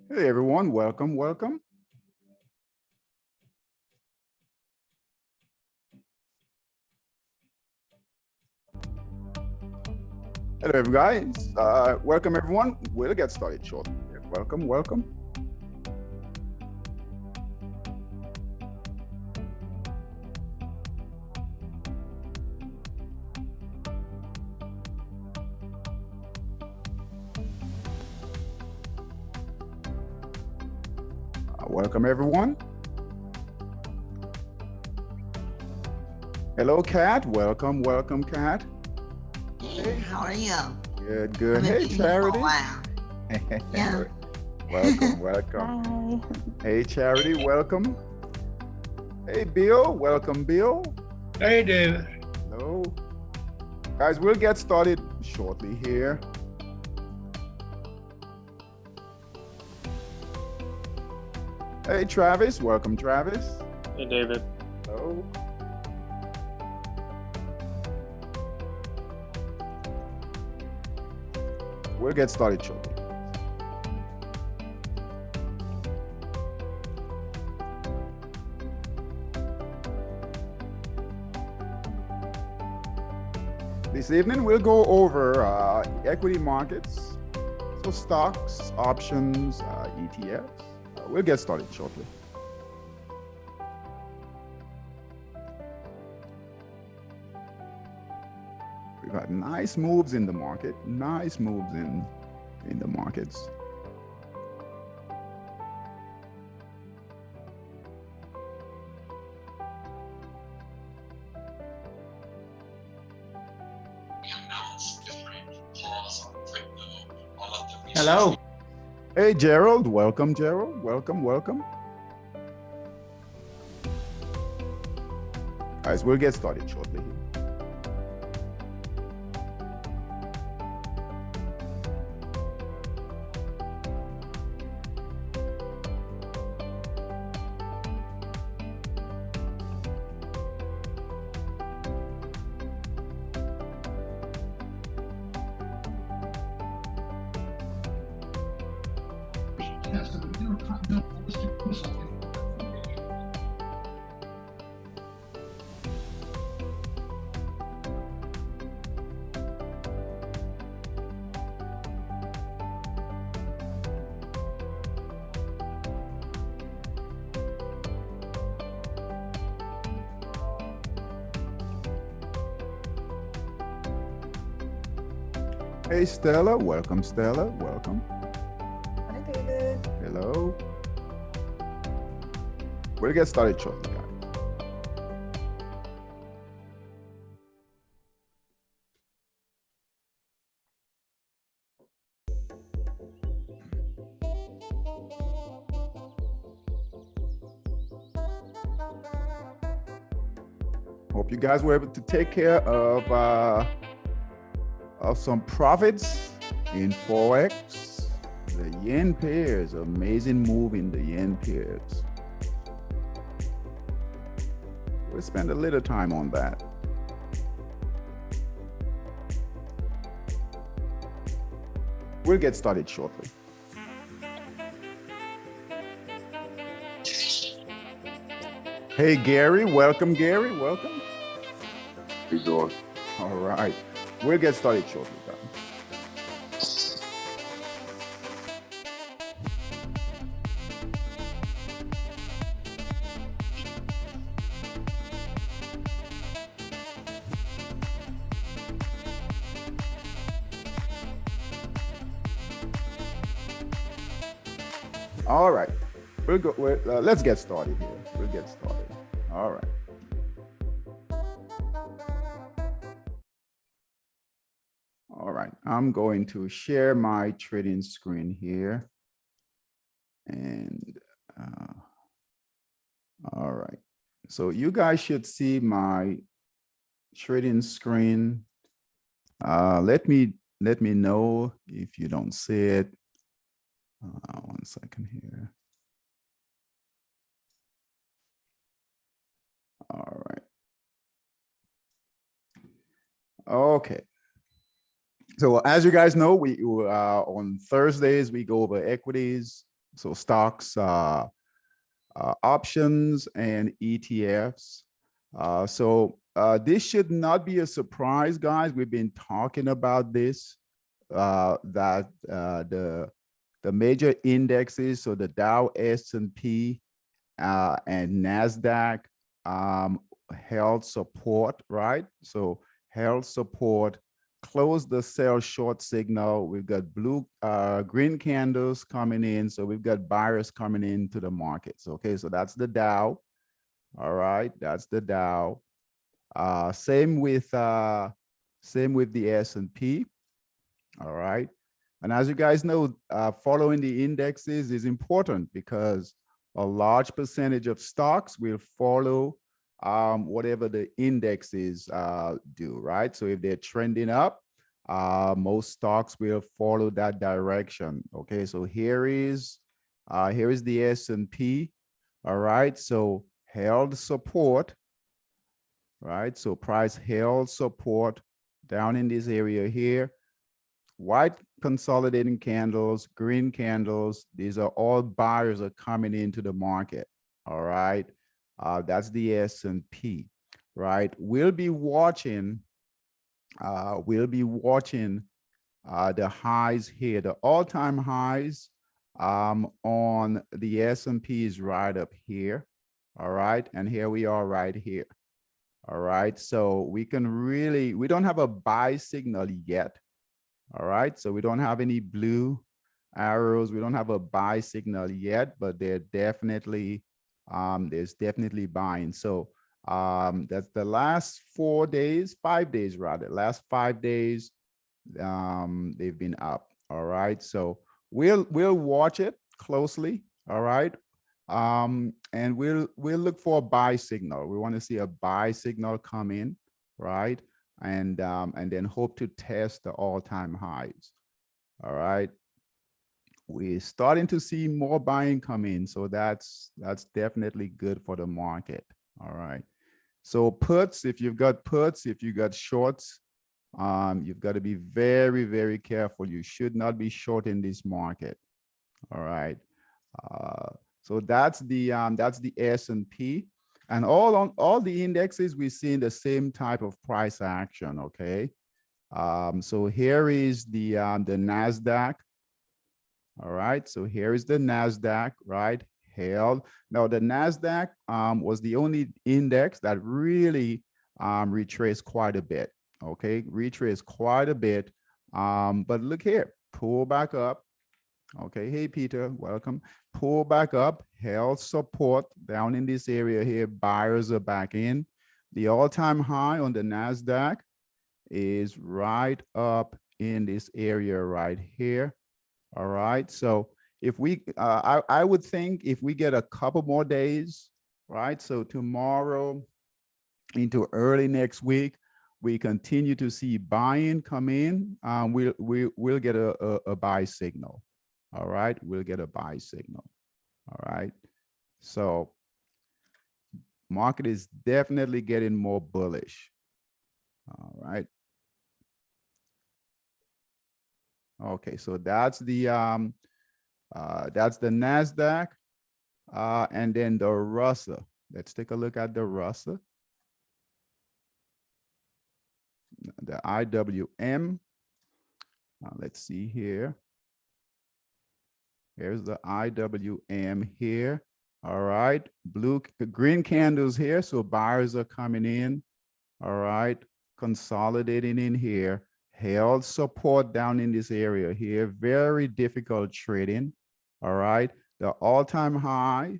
Hey everyone, welcome, welcome. Hello guys, welcome everyone. We'll get started shortly. Welcome, welcome. Welcome everyone. Hello Kat, welcome, welcome Kat. Hey, how are you? Good, good. Hey Charity. Wow. Yeah. Welcome, welcome. Hi. Hey Charity, welcome. Hey Bill, welcome Bill. Hey David. Hello. Guys, we'll get started shortly here. Hey Travis, welcome Travis. Hey David. Hello. We'll get started shortly. This evening, we'll go over equity markets, so stocks, options, ETFs. We'll get started shortly. We've got nice moves in the market, nice moves in the markets. Hello. Hey Gerald, welcome Gerald, welcome, welcome. Guys, we'll get started shortly. Hey Stella, welcome Stella, welcome. Hi David. Hello. We'll get started shortly, guys. Hope you guys were able to take care of some profits in Forex. The yen pairs, amazing move in the yen pairs. We'll spend a little time on that. We'll get started shortly. Hey Gary, welcome Gary, welcome. How you doing? All right, we'll get started shortly, guys. All right, we'll go. Let's get started here. We'll get started. All right. All right, I'm going to share my trading screen here. And all right, so you guys should see my trading screen. Let me know if you don't see it. 1 second here. All right. Okay. So as you guys know, we on Thursdays we go over equities, So stocks, options, and ETFs. This should not be a surprise, guys. We've been talking about this, that the major indexes, so the Dow, S&P, and Nasdaq, held support, right? So held support, closed the sell short signal. We've got green candles coming in. So we've got buyers coming into the markets. Okay, so that's the Dow. All right, that's the Dow. Same with the S&P. All right. And as you guys know, following the indexes is important because a large percentage of stocks will follow whatever the indexes do, right? So if they're trending up, most stocks will follow that direction. Okay, so here is the S&P. All right, so held support, right? So price held support down in this area here. White consolidating candles, green candles, these are all buyers are coming into the market. All right, that's the S&P, right? We'll be watching the highs here. The all-time highs on the S&P is right up here. All right, and here we are right here. All right, so we don't have a buy signal yet. All right, so we don't have any blue arrows. We don't have a buy signal yet, but there's definitely buying. So that's the last 5 days rather. Last 5 days, they've been up. All right, so we'll watch it closely. All right, and we'll look for a buy signal. We want to see a buy signal come in, right? And then hope to test the all-time highs. All right, we're starting to see more buying come in, so that's definitely good for the market. All right, so puts, if you've got shorts, you've got to be very, very careful. You should not be short in this market. All right, so that's the S&P. And all the indexes, we're seeing the same type of price action. Okay, so here is the Nasdaq. All right, so here is the Nasdaq, right? Held. Now the Nasdaq was the only index that really retraced quite a bit. Okay, retraced quite a bit. But look here, pull back up. Okay, hey Peter, welcome. Pull back up, held support down in this area here. Buyers are back in. The all-time high on the Nasdaq is right up in this area right here. All right, so if we, I would think if we get a couple more days, right? So tomorrow into early next week, we continue to see buying come in. We'll get a buy signal. All right, we'll get a buy signal. All right, so market is definitely getting more bullish. All right. Okay, so that's the Nasdaq, and then the Russell. Let's take a look at the Russell. The IWM. Let's see here. Here's the IWM here. All right, green candles here, so buyers are coming in. All right, consolidating in here. Held support down in this area here. Very difficult trading. All right, the all-time high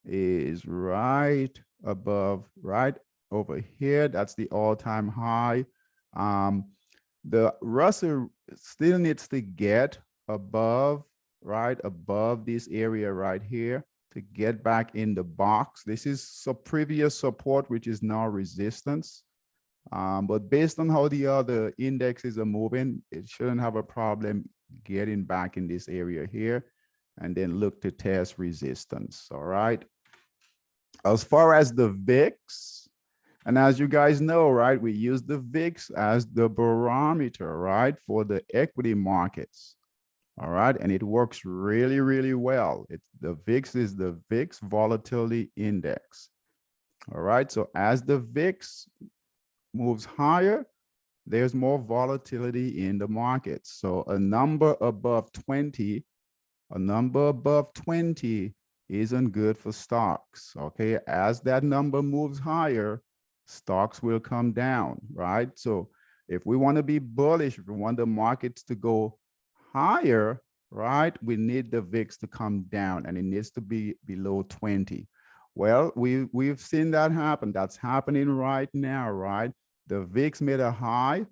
is right above, right over here. That's the all-time high. The Russell still needs to get above, right above this area right here to get back in the box. This is some previous support, which is now resistance. But based on how the other indexes are moving, it shouldn't have a problem getting back in this area here, and then look to test resistance. All right. As far as the VIX, and as you guys know, right, we use the VIX as the barometer, right, for the equity markets. All right, and it works really, really well. The VIX is the VIX Volatility Index. All right, so as the VIX moves higher, there's more volatility in the market. So a number above 20, isn't good for stocks, okay? As that number moves higher, stocks will come down, right? So if we want to be bullish, if we want the markets to go higher, right, we need the VIX to come down and it needs to be below 20. Well, we've seen that happen. That's happening right now, right? The VIX made a high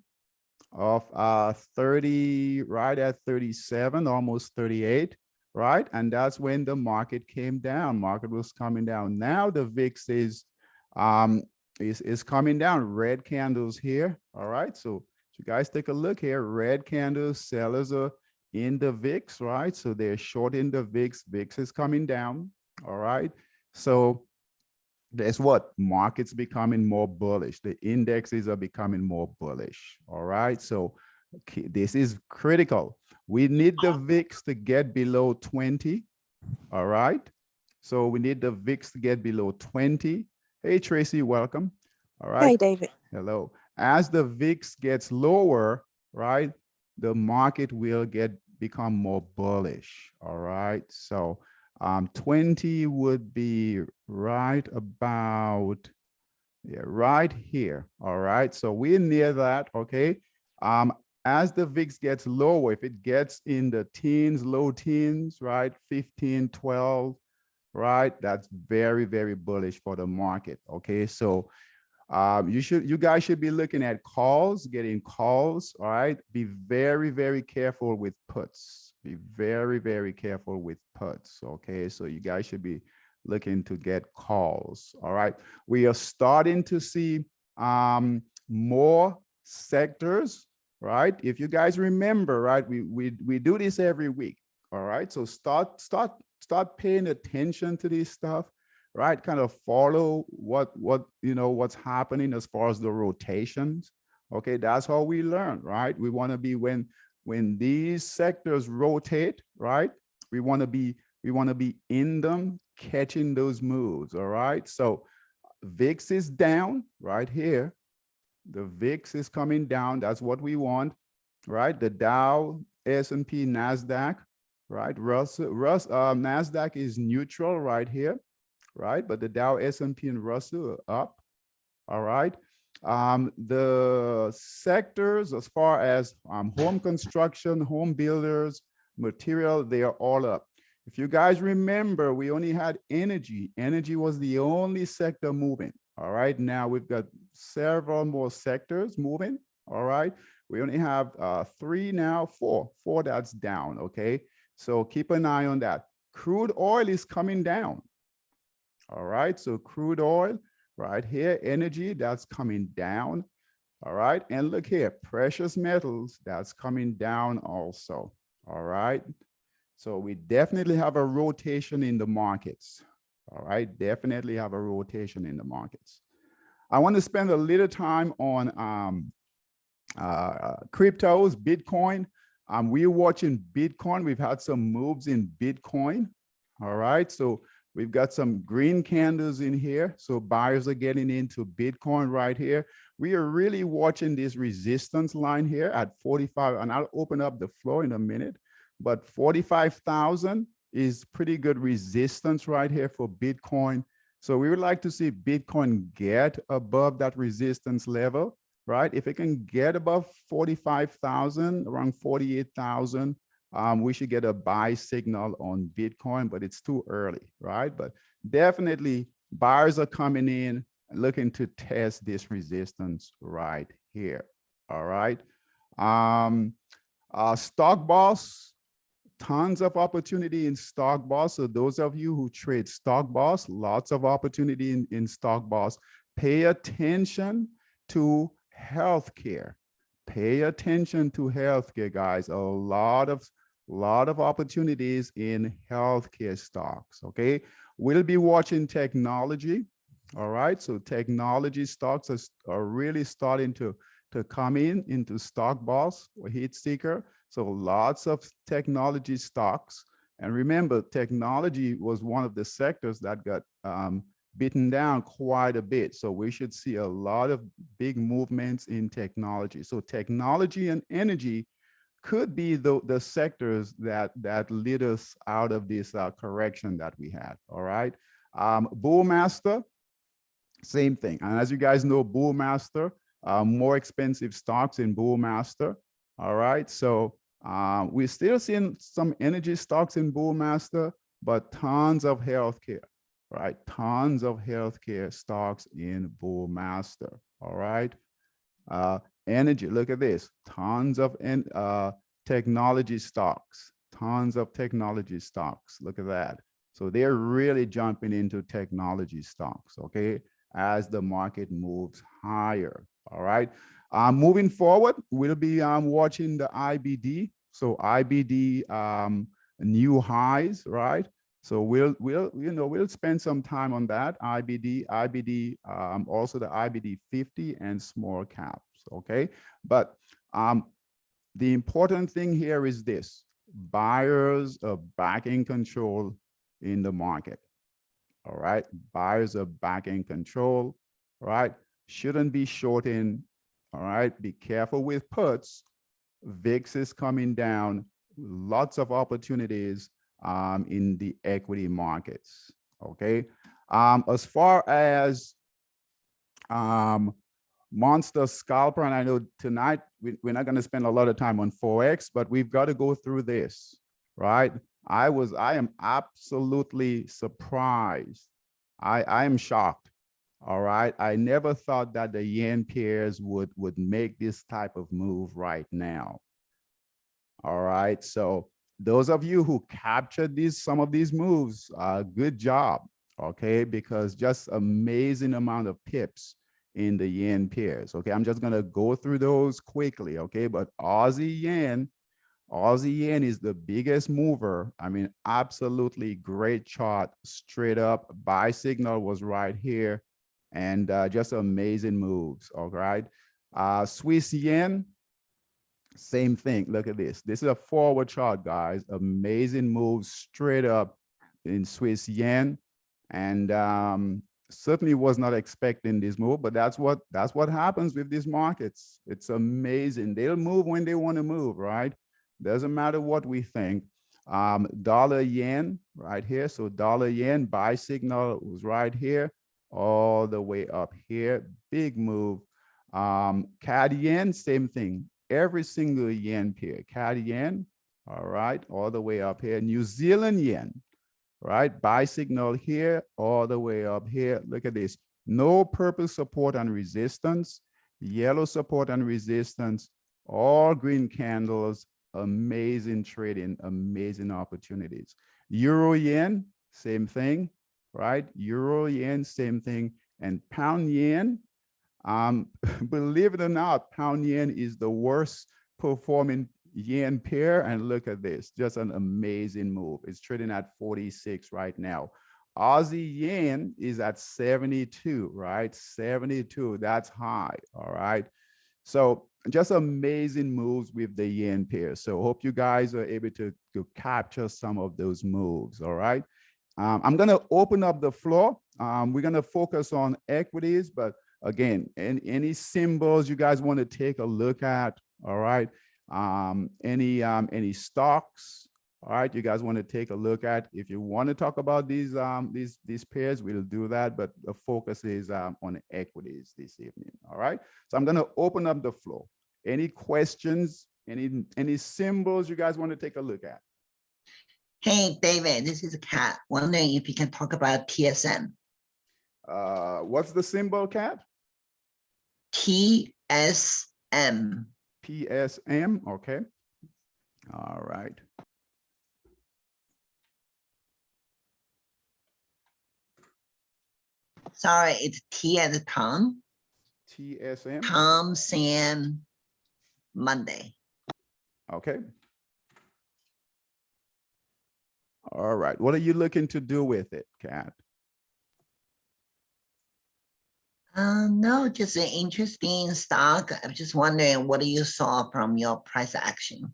of 30, right at 37, almost 38, right? And that's when the market came down. Market was coming down. Now the VIX is coming down. Red candles here. All right. So you guys take a look here. Red candles, sellers are in the VIX, right? So they're short in the VIX. VIX is coming down. All right. So that's what markets becoming more bullish. The indexes are becoming more bullish. All right. So this is critical. We need the VIX to get below 20. All right. So we need the VIX to get below 20. Hey, Tracy, welcome. All right. Hey, David. Hello. As the VIX gets lower, right, the market will become more bullish. All right. So 20 would be right about, yeah, right here. All right. So we're near that. Okay. As the VIX gets lower, if it gets in the teens, low teens, right, 15, 12, right, that's very, very bullish for the market. Okay. So you guys should be looking at calls, getting calls. All right. Be very, very careful with puts. Be very, very careful with puts. Okay. So you guys should be looking to get calls. All right. We are starting to see more sectors, right? If you guys remember, right, we do this every week. All right. So start paying attention to this stuff. Right, kind of follow what's happening as far as the rotations. Okay, that's how we learn, right? We want to be when these sectors rotate, right? We want to be in them, catching those moves. All right. So VIX is down right here. The VIX is coming down. That's what we want, right? The Dow, S&P, Nasdaq, right? Nasdaq is neutral right here. Right, but the Dow, S&P, and Russell are up. All right. The sectors as far as home construction, home builders, material, they are all up. If you guys remember, we only had energy. Energy was the only sector moving. All right. Now we've got several more sectors moving. All right. We only have three now, four that's down. Okay. So keep an eye on that. Crude oil is coming down. All right, so crude oil right here, energy, that's coming down. All right, and look here, precious metals, that's coming down also. All right, so we definitely have a rotation in the markets. All right, definitely have a rotation in the markets. I want to spend a little time on cryptos, Bitcoin. We're watching Bitcoin. We've had some moves in Bitcoin. All right, so we've got some green candles in here. So buyers are getting into Bitcoin right here. We are really watching this resistance line here at 45, and I'll open up the floor in a minute, but 45,000 is pretty good resistance right here for Bitcoin. So we would like to see Bitcoin get above that resistance level, right? If it can get above 45,000, around 48,000, we should get a buy signal on Bitcoin, but it's too early, right? But definitely buyers are coming in looking to test this resistance right here. All right. Stock Boss, tons of opportunity in Stock Boss. So those of you who trade Stock Boss, lots of opportunity in Stock Boss. Pay attention to healthcare. Pay attention to healthcare, guys. A lot of opportunities in healthcare stocks. Okay, we'll be watching technology. All right, so technology stocks are really starting to to come into stock boss or heat seeker. So lots of technology stocks. And remember, technology was one of the sectors that got beaten down quite a bit. So we should see a lot of big movements in technology. So technology and energy could be the sectors that lead us out of this correction that we had. All right. Bullmaster, same thing. And as you guys know, Bullmaster, more expensive stocks in Bullmaster. All right. So we're still seeing some energy stocks in Bullmaster, but tons of healthcare, right? Tons of healthcare stocks in Bullmaster. All right. Energy, look at this, tons of technology stocks, tons of technology stocks. Look at that. So they're really jumping into technology stocks, okay, as the market moves higher. All right. Moving forward, we'll be watching the IBD. So IBD new highs, right? So we'll spend some time on that. IBD, also the IBD 50 and small caps. Okay, but the important thing here is this: buyers are back in control in the market. All right, buyers are back in control. Right, shouldn't be shorting. All right, be careful with puts. VIX is coming down. Lots of opportunities in the equity markets. Okay, as far as monster scalper, and I know tonight we're not going to spend a lot of time on Forex, but we've got to go through this, right? I am absolutely surprised. I am shocked. All right, I never thought that the yen pairs would make this type of move right now. All right, so those of you who captured some of these moves, good job. Okay, because just amazing amount of pips in the yen pairs. Okay, I'm just gonna go through those quickly. Okay, but Aussie yen is the biggest mover. I mean, absolutely great chart, straight up. Buy signal was right here, and just amazing moves. All right, Swiss yen, same thing. Look at this. This is a forward chart, guys. Amazing moves straight up in Swiss yen, and certainly was not expecting this move, but that's what happens with these markets. It's amazing. They'll move when they want to move, right? Doesn't matter what we think. Dollar yen right here. So dollar yen buy signal was right here, all the way up here. Big move. CAD yen, same thing. Every single yen pair. CAD yen, all right, all the way up here. New Zealand yen, right? Buy signal here, all the way up here. Look at this. No purple support and resistance, yellow support and resistance, all green candles, amazing trading, amazing opportunities. Euro yen, same thing, right? Euro yen, same thing. And pound yen, believe it or not, pound yen is the worst performing yen pair, and look at this, just an amazing move. It's trading at 46 right now. Aussie yen is at 72, right? 72, that's high. All right, so just amazing moves with the yen pair. So hope you guys are able to capture some of those moves. All right, I'm going to open up the floor. We're going to focus on equities, but again, any symbols you guys want to take a look at. All right, any stocks, all right, you guys want to take a look at. If you want to talk about these pairs, we'll do that, but the focus is on equities this evening. All right, so I'm going to open up the floor. Any questions, any symbols you guys want to take a look at? Hey, David, this is Kat. Wondering if you can talk about TSM. What's the symbol, Kat? TSM. PSM, okay. All right. Sorry, it's T as a Tom. TSM. Tom, Sam, Monday. Okay. All right. What are you looking to do with it, Kat? No, just an interesting stock. I'm just wondering what you saw from your price action.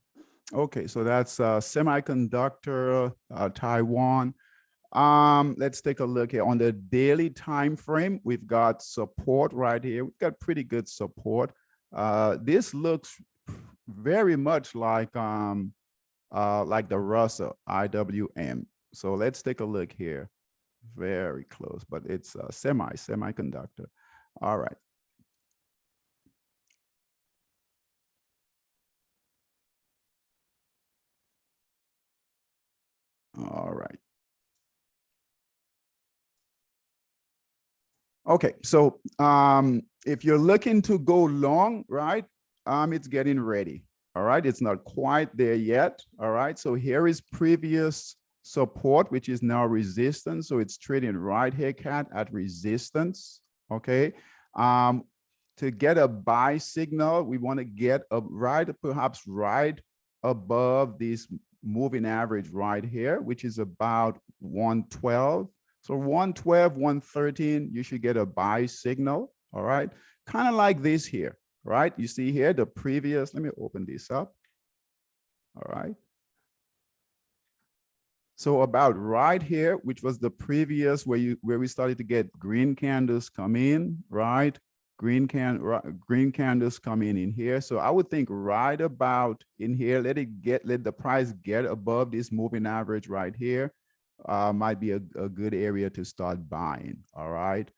Okay, so that's semiconductor, Taiwan. Let's take a look here on the daily time frame. We've got support right here. We've got pretty good support. This looks very much like the Russell IWM. So let's take a look here. Very close, but it's semiconductor. All right. All right. Okay, so if you're looking to go long, right, it's getting ready. All right, it's not quite there yet. All right, so here is previous support, which is now resistance. So it's trading right here, Cat, at resistance. Okay, to get a buy signal, we want to get perhaps right above this moving average right here, which is about 112. So 112, 113, you should get a buy signal. All right, kind of like this here, right? You see here the previous, let me open this up. All right. So about right here, which was the previous where we started to get green candles come in, right? Green candles come in here. So I would think right about in here, let the price get above this moving average right here. Might be a good area to start buying. All right.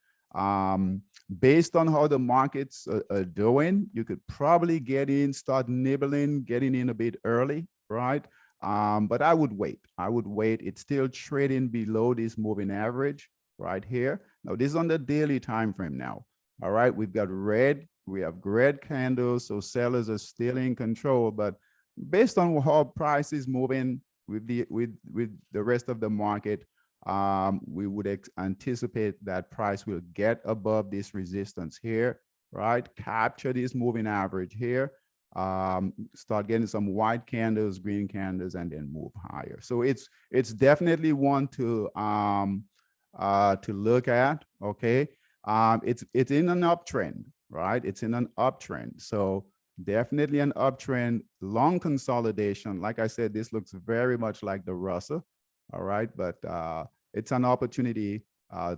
Based on how the markets are doing, you could probably get in, start nibbling, getting in a bit early, right? But I would wait. It's still trading below this moving average right here. Now this is on the daily time frame now. All right, we have red candles, so sellers are still in control. But based on how price is moving with the rest of the market, we would anticipate that price will get above this resistance here, right? Capture this moving average here. Start getting some white candles, green candles, and then move higher. So it's definitely one to look at. Okay, it's in an uptrend, right? It's in an uptrend. So definitely an uptrend, long consolidation. Like I said, this looks very much like the Russell. All right, but it's an opportunity.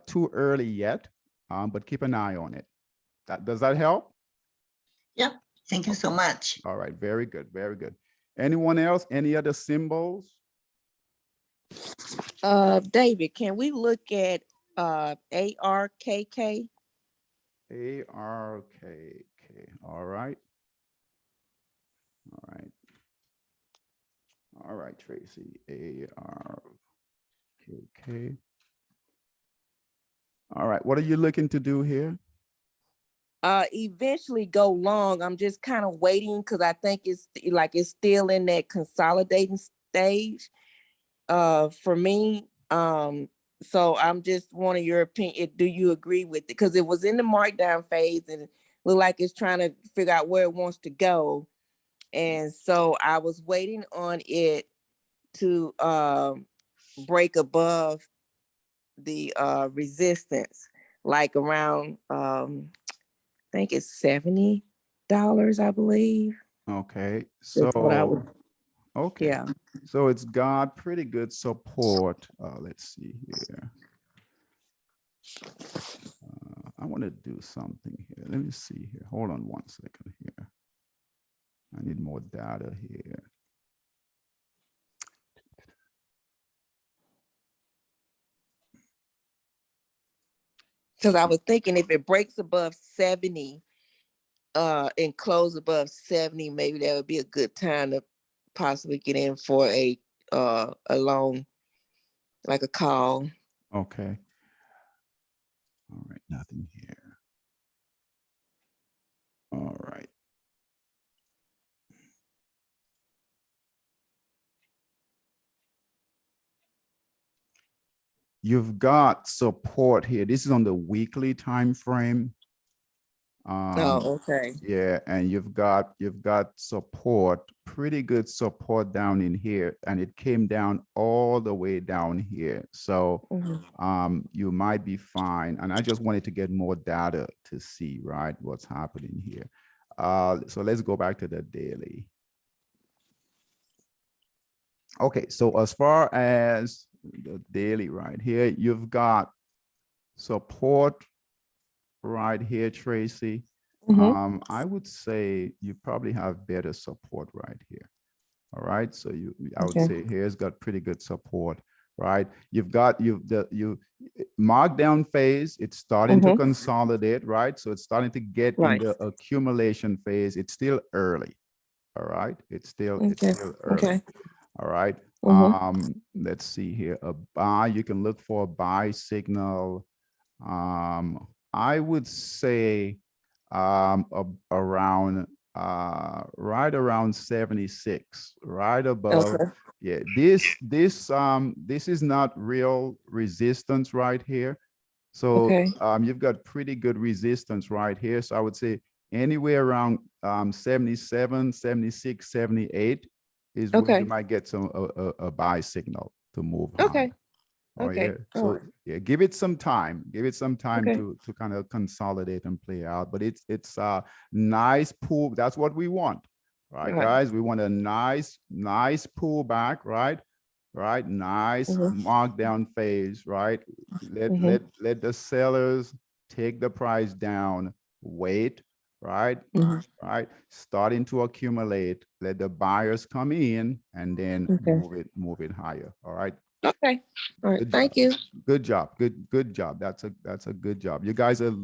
Too early yet, but keep an eye on it. Does that help? Yep. Thank you so much. All right, very good, very good. Anyone else? Any other symbols? David, can we look at ARKK? ARKK. All right. All right. All right, Tracy. ARKK. All right. What are you looking to do here? Eventually go long. I'm just kind of waiting because I think it's still in that consolidating stage for me. So I'm just wanting your opinion. Do you agree with it? Because it was in the markdown phase and it looked like it's trying to figure out where it wants to go. And so I was waiting on it to break above the resistance, like around I think it's $70, I believe. Okay. That's what I would, okay. yeah. So it's got pretty good support. Let's see here. I want to do something here. Let me see here. Hold on one second here. I need more data here. Because I was thinking if it breaks above 70 and close above 70, maybe that would be a good time to possibly get in for a loan, like a call. Okay. All right, nothing here. All right. You've got support here. This is on the weekly time frame. Oh, okay. Yeah, and you've got support, pretty good support down in here, and it came down all the way down here. So Mhm. you might be fine. And I just wanted to get more data to see, right, what's happening here. So let's go back to the daily. Okay, so as far as the daily right here, you've got support right here, Tracy. Mhm. I would say you probably have better support right here. All right, so I would Okay. say here's got pretty good support, right? You've got markdown phase. It's starting to Mhm. consolidate, right? So it's starting to get in Right. the accumulation phase. It's still early. All right, it's still Okay. early. Okay. All right. Mhm. Let's see here. A buy, you can look for a buy signal. I would say around right around 76, right above. Okay. Yeah, this is not real resistance right here. So Okay. you've got pretty good resistance right here. So I would say anywhere around 77, 76, 78 is where you Okay. might get some a buy signal to move higher. Okay. Oh yeah. Okay. All So right. yeah, give it some time. Give it some time Okay. to kind of consolidate and play out. But it's a nice pull. That's what we want, right, Right. guys? We want a nice pullback, right? Right. Nice Mhm. markdown phase, right? Mhm. Let the sellers take the price down. Wait, right? Mhm. Right. Starting to accumulate. Let the buyers come in and then Okay. move it higher. All right. Okay. All right. Good job. Thank you. Good job. Good job. That's a good job. You guys are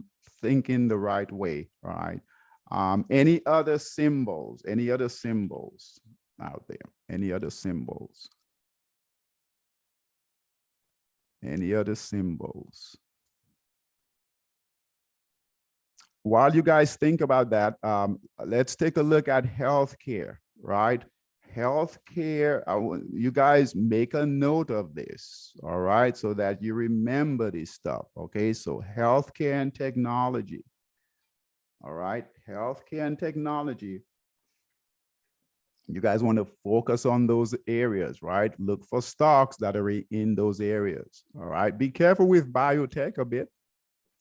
thinking the right way, right? Any other symbols? Any other symbols out there? Any other symbols? Any other symbols? While you guys think about that, let's take a look at healthcare, right? Healthcare, you guys make a note of this, all right? So that you remember this stuff, okay? So healthcare and technology, all right? Healthcare and technology. You guys want to focus on those areas, right? Look for stocks that are in those areas, all right? Be careful with biotech a bit,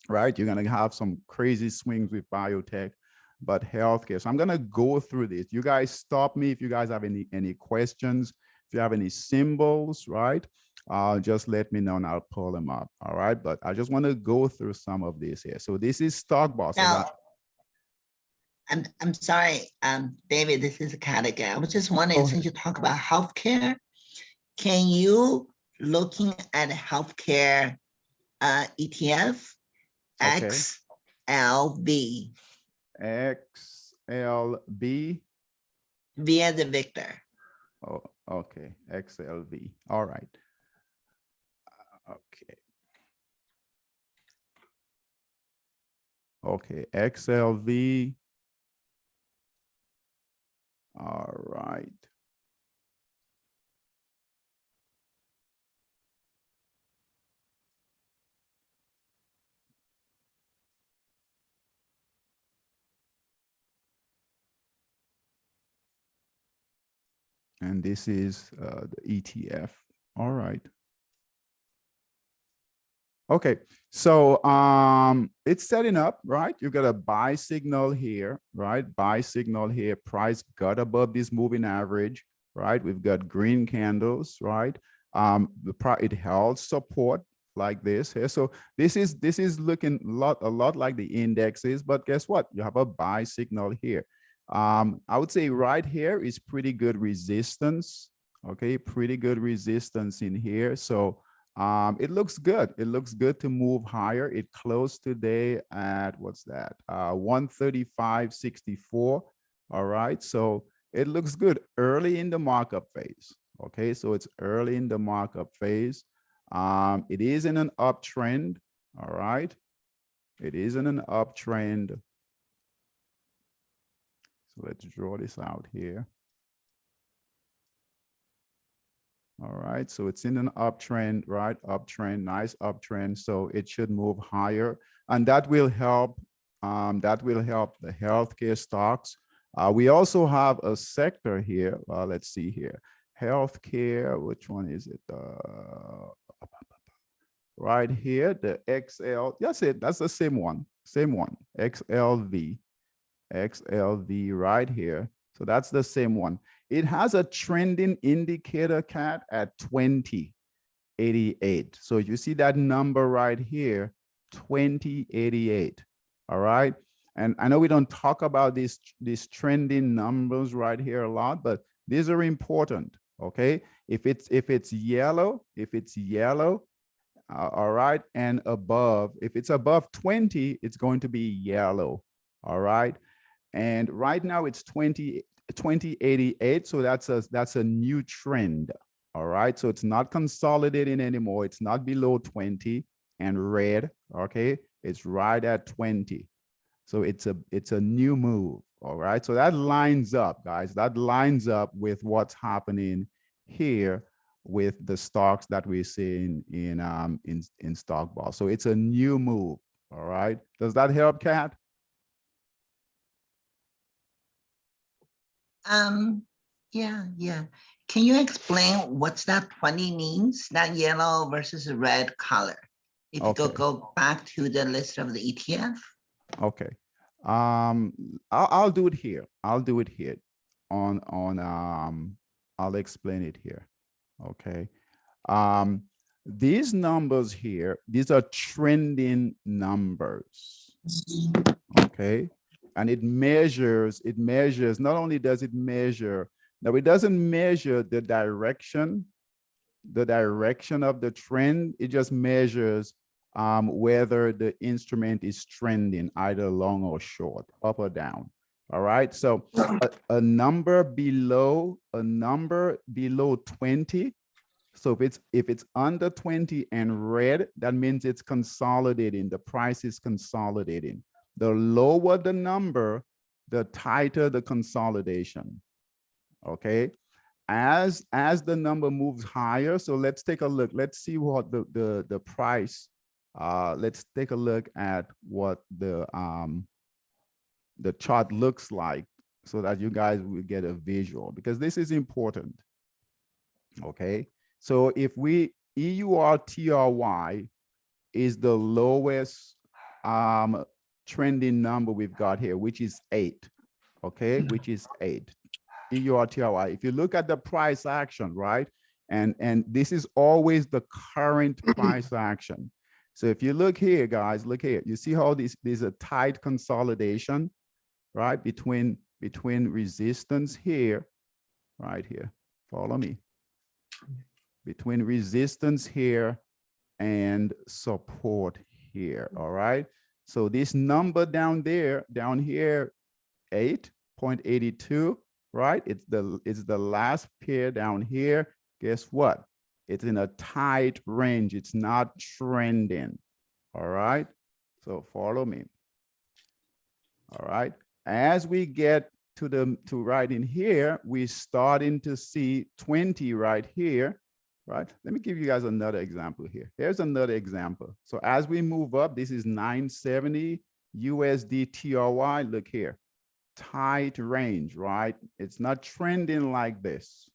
right? You're going to have some crazy swings with biotech, but healthcare. So I'm going to go through this. You guys stop me if you guys have any questions. If you have any symbols, right? Just let me know and I'll pull them up. All right. But I just want to go through some of this here. So this is stock bosses. Now, I'm sorry, David, this is a category. I was just wondering, Go since ahead. you talk about healthcare, can you looking at healthcare ETF Okay. XLV XLB. via the Victor? Oh, okay. XLV. All right. Okay. Okay. XLV. All right. And this is the ETF. All right. Okay, so it's setting up, right? You've got a buy signal here, right? Buy signal here. Price got above this moving average, right? We've got green candles, right? It held support like this here. So this is looking a lot like the indexes, but guess what? You have a buy signal here. I would say right here is pretty good resistance. Okay, pretty good resistance in here. So it looks good. It looks good to move higher. It closed today at what's that? 135.64. All right. So it looks good early in the markup phase. Okay. So it's early in the markup phase. It is in an uptrend. All right. It is in an uptrend. So let's draw this out here. All right, so it's in an uptrend, right? Uptrend, nice uptrend. So it should move higher, and that will help that will help the healthcare stocks. We also have a sector here. Let's see here. Healthcare, which one is it? Right here, the XL, that's it. That's the same one. XLV right here. So that's the same one. It has a trending indicator, Cat, at 2088. So you see that number right here, 2088. All right. And I know we don't talk about these trending numbers right here a lot, but these are important. Okay. If it's yellow, all right, and above, if it's above 20, it's going to be yellow. All right. And right now it's 2088. So that's a new trend. All right. So it's not consolidating anymore. It's not below 20 and red. Okay. It's right at 20. So it's a new move. All right. So that lines up, guys. That lines up with what's happening here with the stocks that we're seeing in stock ball. So it's a new move. All right. Does that help, Kat? Yeah. Can you explain what's that 20 means? That yellow versus red color. If you Okay. could go back to the list of the ETF. Okay. I'll do it here. I'll explain it here. Okay. These numbers here, these are trending numbers. Okay. And it measures, not only does it measure, now it doesn't measure the direction of the trend. It just measures whether the instrument is trending either long or short, up or down. All right. So a number below 20. So if it's under 20 and red, that means it's consolidating. The price is consolidating. The lower the number, the tighter the consolidation. Okay. As the number moves higher, so let's take a look. Let's see what the price. Let's take a look at what the chart looks like, so that you guys will get a visual, because this is important. Okay, so if EURTRY is the lowest trending number we've got here, which is 8. Okay, which is 8. EURTRY. If you look at the price action, right, and this is always the current price action. So if you look here, guys, look here, you see how there's a tight consolidation, right, between resistance here, right here, follow me, between resistance here and support here. All right, so this number down here, 8.82, right, it's the last pair down here. Guess what? It's in a tight range. It's not trending. All right, so follow me. All right, as we get to right in here, we're starting to see 20 right here, right? Let me give you guys another example here. Here's another example. So as we move up, this is 970 USD TRY. Look here, tight range, right? It's not trending like this,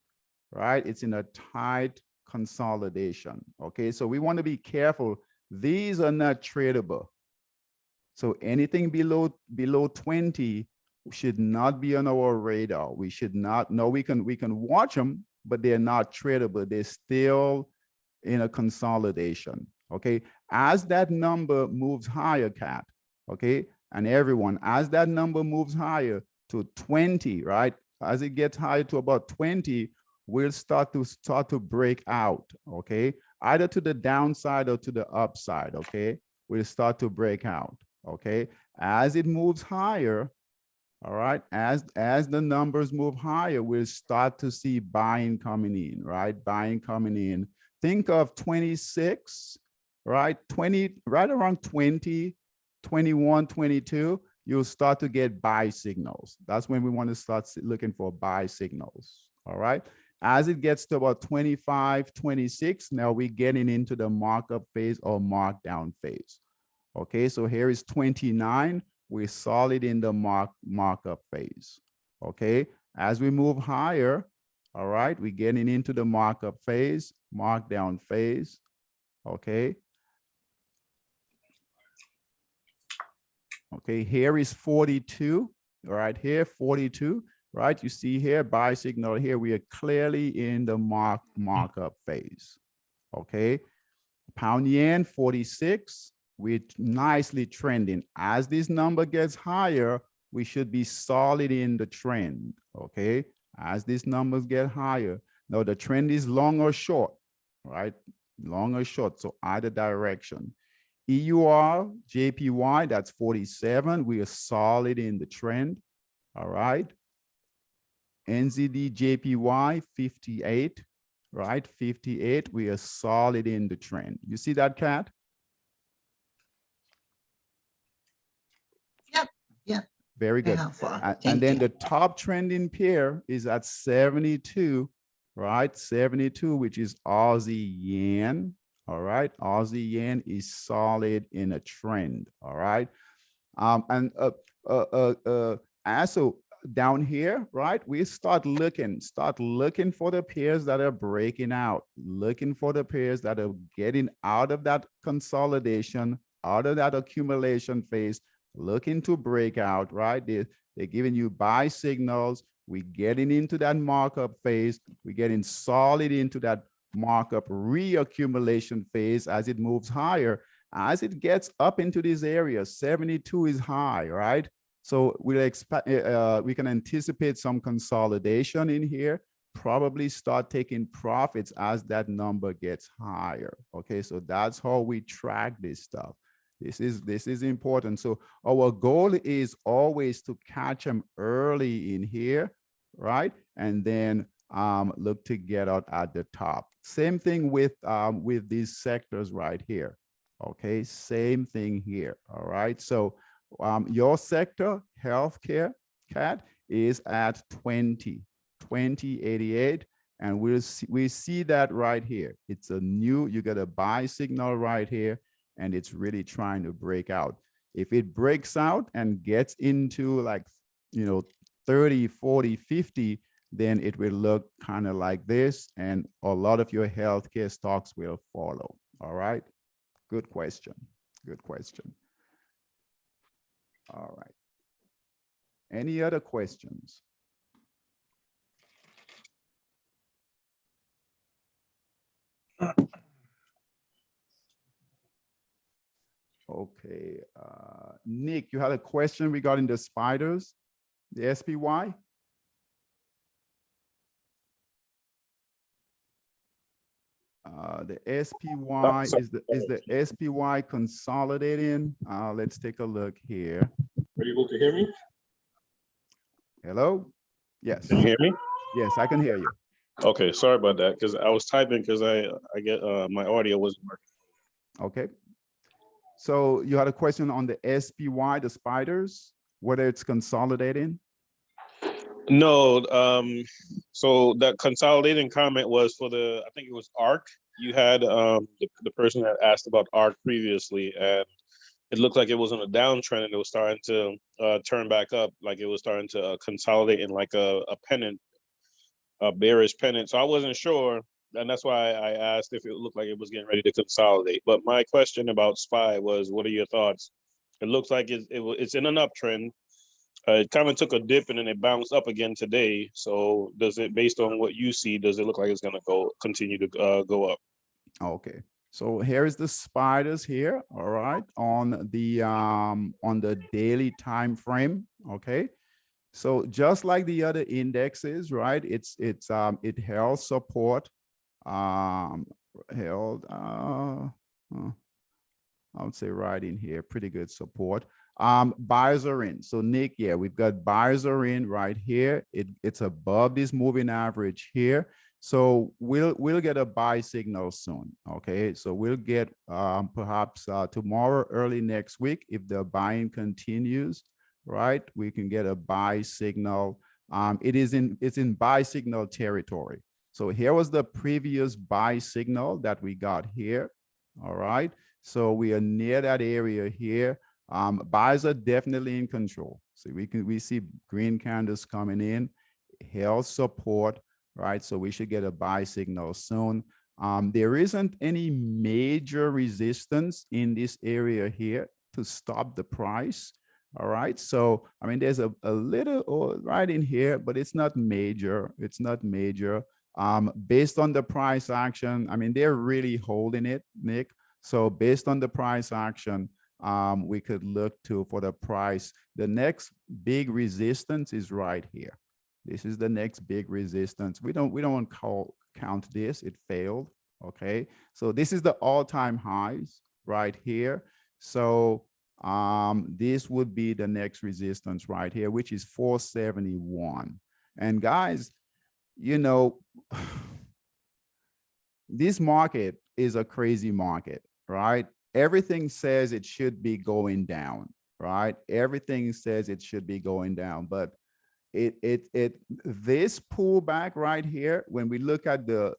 right? It's in a tight consolidation. Okay, so we want to be careful. These are not tradable. So anything below 20 should not be on our radar. We should not. No, we can watch them, but they're not tradable. They're still in a consolidation. Okay, as that number moves higher, Cat. Okay, and everyone, as that number moves higher to 20, right? As it gets higher to about 20, we'll start to break out. Okay, either to the downside or to the upside. Okay, we'll start to break out. Okay, as it moves higher, all right, as the numbers move higher, we'll start to see buying coming in, right? Buying coming in. Think of 26, right? 20, right around 20, 21, 22, you'll start to get buy signals. That's when we want to start looking for buy signals. All right. As it gets to about 25, 26, now we're getting into the markup phase or markdown phase. Okay, so here is 29. we're solid in the markup phase. Okay, as we move higher, all right, we're getting into the markup phase, markdown phase. Okay. Okay, here is 42. All right, here 42. Right, you see here buy signal here. We are clearly in the markup phase. Okay, pound yen 46. We're nicely trending. As this number gets higher, we should be solid in the trend. Okay, as these numbers get higher. Now the trend is long or short, right? Long or short, so either direction. EUR, JPY, that's 47. We are solid in the trend. All right. NZD, JPY, 58, right? 58. We are solid in the trend. You see that, Kat? Yep. Yep. Very good. And then the top trending pair is at 72, right? 72, which is Aussie yen. All right, Aussie yen is solid in a trend. All right, also down here, right? We start looking for the pairs that are breaking out, looking for the pairs that are getting out of that consolidation, out of that accumulation phase, looking to break out. Right, they're giving you buy signals. We're getting into that markup phase. We're getting solid into that markup reaccumulation phase as it moves higher. As it gets up into this area, 72 is high, right? So we'll expect we can anticipate some consolidation in here, probably start taking profits as that number gets higher. Okay, so that's how we track this stuff. This is important. So our goal is always to catch them early in here, right? And then look to get out at the top. Same thing with these sectors right here. Okay, same thing here. All right, so your sector, healthcare, Cat, is at 2088, and we see that right here. It's a new, you get a buy signal right here, and it's really trying to break out. If it breaks out and gets into, like, 30, 40, 50, then it will look kind of like this, and a lot of your healthcare stocks will follow. All right, good question, good question. All right, any other questions? Okay, Nick, you had a question regarding the spiders, the SPY? The SPY is the SPY consolidating. Let's take a look here. Are you able to hear me? Hello? Yes. Can you hear me? Yes, I can hear you. Okay, sorry about that, because I was typing because I get my audio wasn't working. Okay. So you had a question on the SPY, the spiders, whether it's consolidating? No, so that consolidating comment was for the, I think it was ARC. You had the person that asked about ARC previously, and it looked like it was on a downtrend and it was starting to turn back up, like it was starting to consolidate in like a pennant, a bearish pennant. So I wasn't sure, and that's why I asked if it looked like it was getting ready to consolidate. But my question about SPY was, what are your thoughts? It looks like it's in an uptrend. It kind of took a dip and then it bounced up again today. So does it, based on what you see, does it look like it's going to continue to go up? Okay. So here is the spiders here, all right, on the daily time frame. Okay. So just like the other indexes, right? It held support, I would say right in here, pretty good support. Buyers are in. So Nick, yeah, we've got buyers are in right here. It's above this moving average here. So we'll get a buy signal soon. Okay, so we'll get perhaps tomorrow, early next week, if the buying continues, right? We can get a buy signal. It's in buy signal territory. So here was the previous buy signal that we got here. All right. So we are near that area here. Buyers are definitely in control. So we see green candles coming in, held support, right? So we should get a buy signal soon. There isn't any major resistance in this area here to stop the price. All right. So, I mean, there's a little right in here, but it's not major. It's not major. Based on the price action, I mean, they're really holding it, Nick. So based on the price action, we could look for the price. The next big resistance is right here. This is the next big resistance. We don't count this. It failed. Okay. So this is the all-time highs right here. So this would be the next resistance right here, which is 471. And guys, you know, this market is a crazy market, right? Everything says it should be going down, right? Everything says it should be going down, but this pullback right here, when we look at the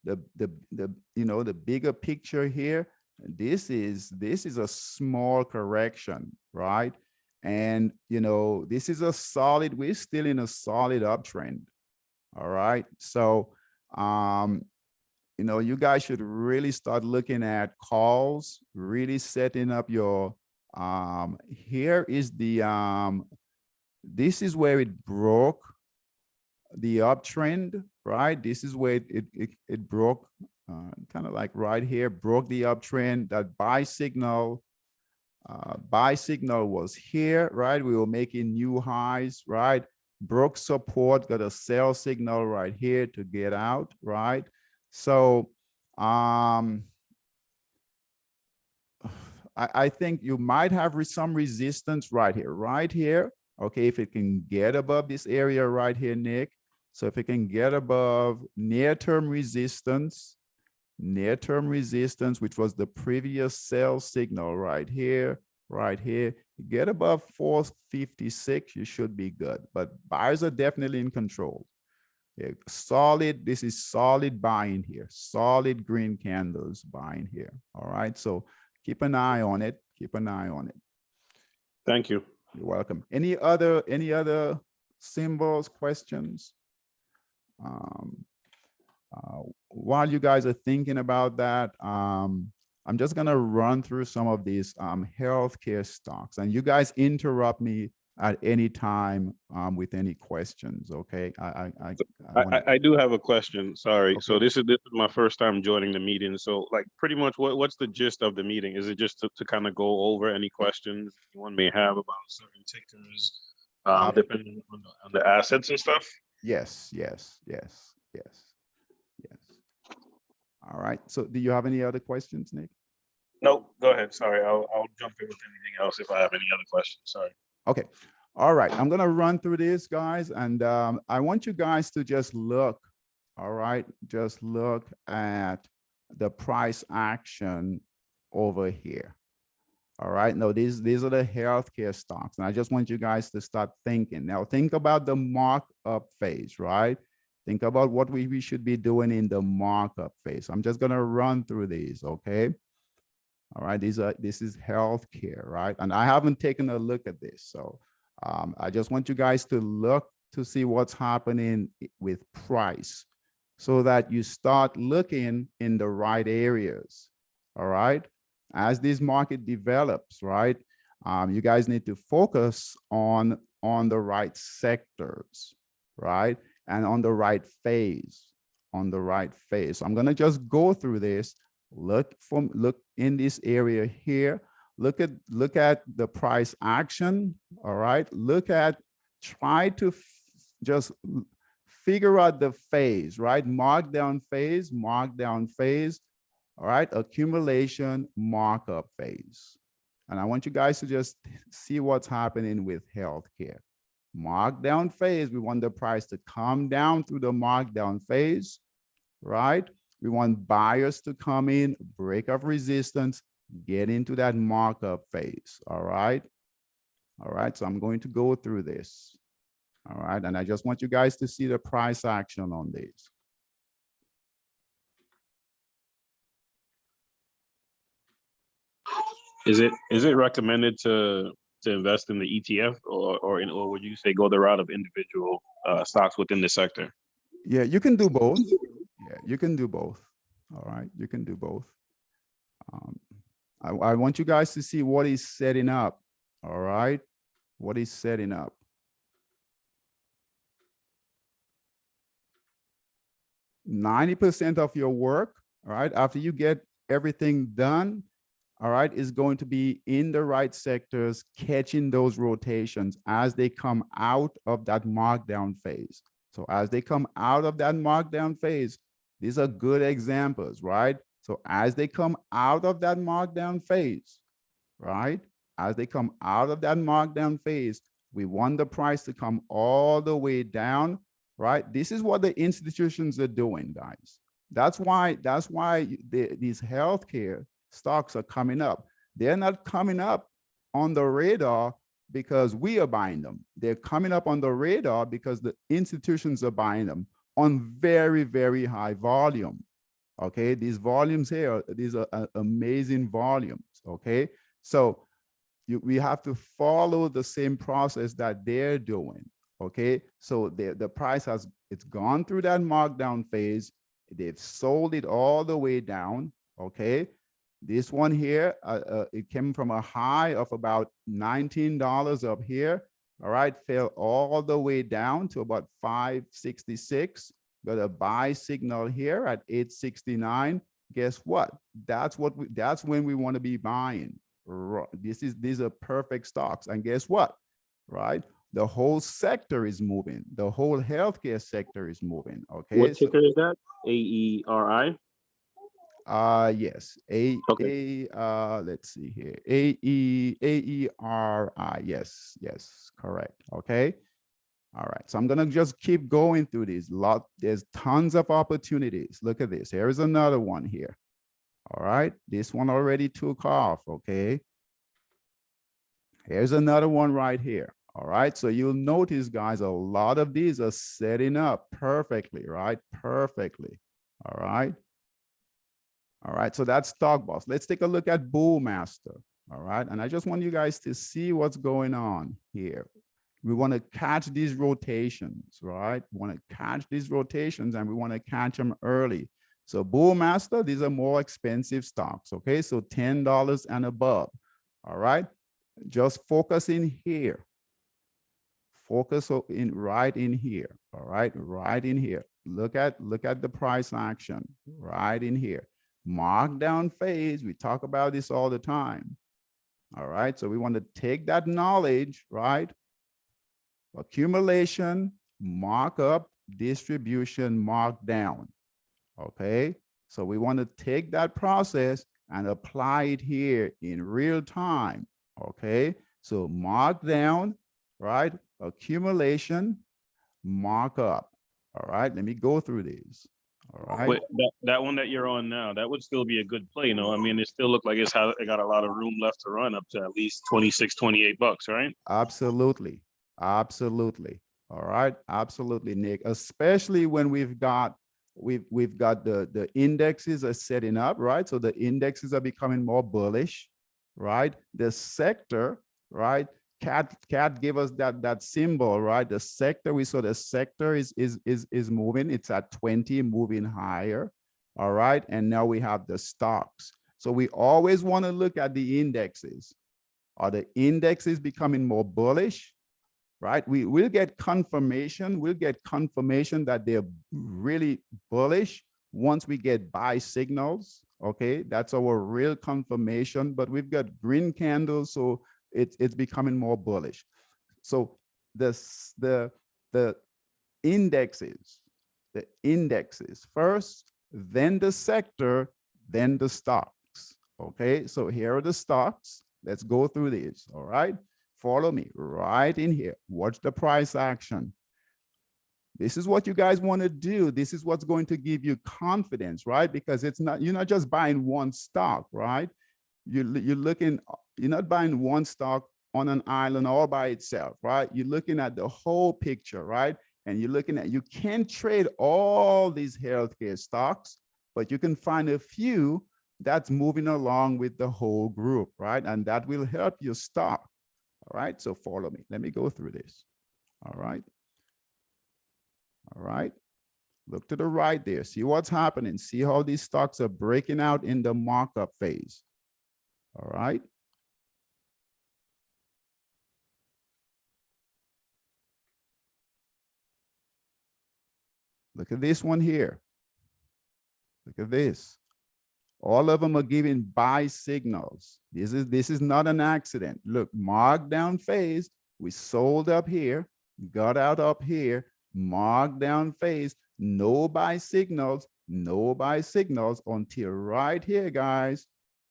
you know, the bigger picture here, this is a small correction, right? And you know, this is a solid, we're still in a solid uptrend. All right. So you know, you guys should really start looking at calls, really setting up your here is the this is where it broke the uptrend, right? This is where it broke, kind of like right here, broke the uptrend. That buy signal was here, right? We were making new highs, right? Broke support, got a sell signal right here to get out, right? So I think you might have some resistance right here. Okay, if it can get above this area right here, Nick. So if it can get above near-term resistance, which was the previous sell signal right here, get above 456, you should be good. But buyers are definitely in control. Yeah, solid, this is solid buying here, solid green candles buying here. All right, so keep an eye on it. Thank you. You're welcome. Any other symbols, questions? While you guys are thinking about that, I'm just gonna run through some of these healthcare stocks, and you guys interrupt me at any time with any questions. Okay, I do have a question. Sorry. Okay. So this is my first time joining the meeting. So like pretty much what's the gist of the meeting? Is it just to kind of go over any questions one may have about certain tickers, depending on the assets and stuff? Yes. All right. So do you have any other questions, Nick? No, go ahead. Sorry. I'll jump in with anything else if I have any other questions. Sorry. Okay. All right. I'm going to run through this, guys. And I want you guys to just look. All right. Just look at the price action over here. All right. Now, these are the healthcare stocks. And I just want you guys to start thinking. Now, think about the markup phase, right? Think about what we should be doing in the markup phase. I'm just going to run through these. Okay. All right. This is healthcare, right? And I haven't taken a look at this. So I just want you guys to look to see what's happening with price so that you start looking in the right areas. All right. As this market develops, right, you guys need to focus on the right sectors, right, and on the right phase, So I'm gonna just go through this. Look in this area here. Look at the price action. All right. Try to just figure out the phase, right? Mark down phase. All right, accumulation, markup phase. And I want you guys to just see what's happening with healthcare. Markdown phase, we want the price to come down through the markdown phase, right? We want buyers to come in, break of resistance, get into that markup phase, all right? All right, so I'm going to go through this, all right? And I just want you guys to see the price action on this. Is it recommended to invest in the ETF, or would you say go the route of individual stocks within the sector? Yeah, you can do both. Yeah, you can do both. All right, you can do both. I want you guys to see what he's setting up. All right, what he's setting up. %90 of your work, all right, after you get everything done, all right, is going to be in the right sectors, catching those rotations as they come out of that markdown phase. So as they come out of that markdown phase, these are good examples, right? So as they come out of that markdown phase, right? As they come out of that markdown phase, we want the price to come all the way down, right? This is what the institutions are doing, guys. That's why these healthcare stocks are coming up. They're not coming up on the radar because we are buying them. They're coming up on the radar because the institutions are buying them on very, very high volume. Okay, these volumes here, these are amazing volumes. Okay, so we have to follow the same process that they're doing. Okay, so the price it's gone through that markdown phase. They've sold it all the way down. Okay, this one here, it came from a high of about $19 up here. All right, fell all the way down to about 566. Got a buy signal here at 869. Guess what? That's when we want to be buying. These are perfect stocks. And guess what? Right? The whole sector is moving. The whole healthcare sector is moving. Okay. What ticker is that? AERI? Yes. Okay. Let's see here. AERI. Yes, correct. Okay. All right, so I'm gonna just keep going through these. There's tons of opportunities. Look at this. Here's another one here. All right, this one already took off. Okay. Here's another one right here. All right, so you'll notice, guys, a lot of these are setting up perfectly, right? Perfectly. All right. All right, so that's Stock Boss. Let's take a look at Bullmaster. All right, and I just want you guys to see what's going on here. We want to catch these rotations, right? We want to catch these rotations and we want to catch them early. So Bullmaster, these are more expensive stocks, okay? So $10 and above, all right? Just focus in here. Focus right in here, all right? Right in here. Look at the price action right in here. Markdown phase, we talk about this all the time, all right? So we want to take that knowledge, right? Accumulation, markup, distribution, markdown. Okay, so we want to take that process and apply it here in real time. Okay, so markdown, right? Accumulation, markup. All right, let me go through these. All right. Wait, that one that you're on now, that would still be a good play, you know? I mean, it still look like it got a lot of room left to run up to at least 26, 28 bucks, right? Absolutely. Absolutely. All right. Absolutely, Nick. Especially when we've got the indexes are setting up, right? So the indexes are becoming more bullish, right? The sector, right? Cat gave us that symbol, right? The sector, we saw the sector is moving. It's at 20, moving higher. All right. And now we have the stocks. So we always want to look at the indexes. Are the indexes becoming more bullish? Right? We will get confirmation. We'll get confirmation that they're really bullish once we get buy signals. Okay, that's our real confirmation. But we've got green candles, so it's becoming more bullish. So the indexes first, then the sector, then the stocks. Okay, so here are the stocks. Let's go through these. All right. Follow me right in here. Watch the price action. This is what you guys want to do. This is what's going to give you confidence, right? Because you're not just buying one stock, right? You're not buying one stock on an island all by itself, right? You're looking at the whole picture, right? And you can't trade all these healthcare stocks, but you can find a few, that's moving along with the whole group, right? And that will help you stop. All right, so follow me. Let me go through this. All right. All right. Look to the right there. See what's happening. See how these stocks are breaking out in the markup phase. All right. Look at this one here. Look at this. All of them are giving buy signals. This is not an accident. Look, markdown phase. We sold up here, got out up here, markdown phase, no buy signals, no buy signals until right here, guys.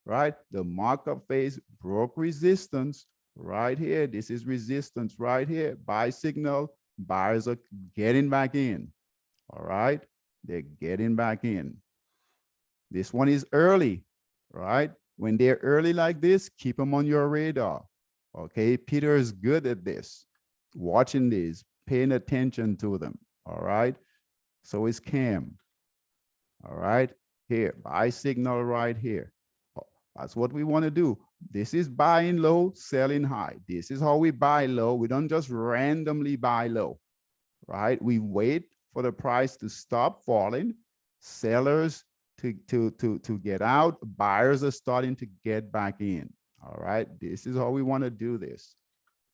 Right? The markup phase broke resistance right here. This is resistance right here. Buy signal. Buyers are getting back in. All right. They're getting back in. This one is early, right? When they're early like this, keep them on your radar. Okay. Peter is good at this, watching these, paying attention to them. All right. So is Cam. All right. Here, buy signal right here. That's what we want to do. This is buying low, selling high. This is how we buy low. We don't just randomly buy low, right? We wait for the price to stop falling. Sellers to get out. Buyers are starting to get back in. All right. This is how we want to do this.